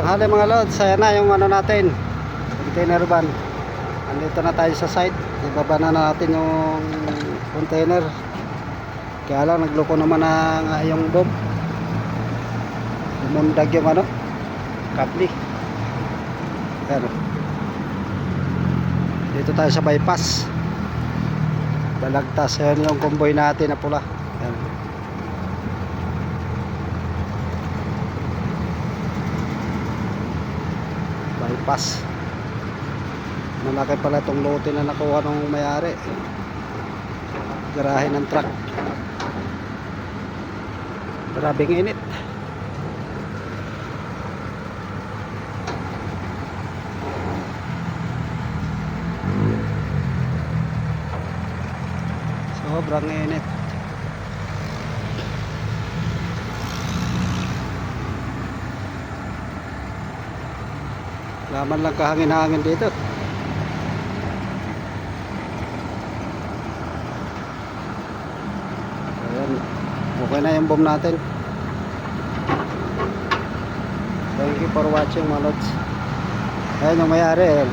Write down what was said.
Tanghali mga lods, ayan na yung ano natin, container van. Andito na tayo sa site. Ibaba na natin yung container. Kaya lang nagloko naman yung boom. Lumundag yung ano, kapli. Ayan. Dito tayo sa bypass. Balagtas, ayan yung convoy natin na pula. Ayan. Bypass. Malaki pala itong lote na nakuha ng may-ari. Garahe ng truck. Grabing init. Sobrang init. Laman lang kahangin-hangin dito. Ayan. Okay na yung bomb natin. Thank you for watching mga lods. Ayan yung may-ari.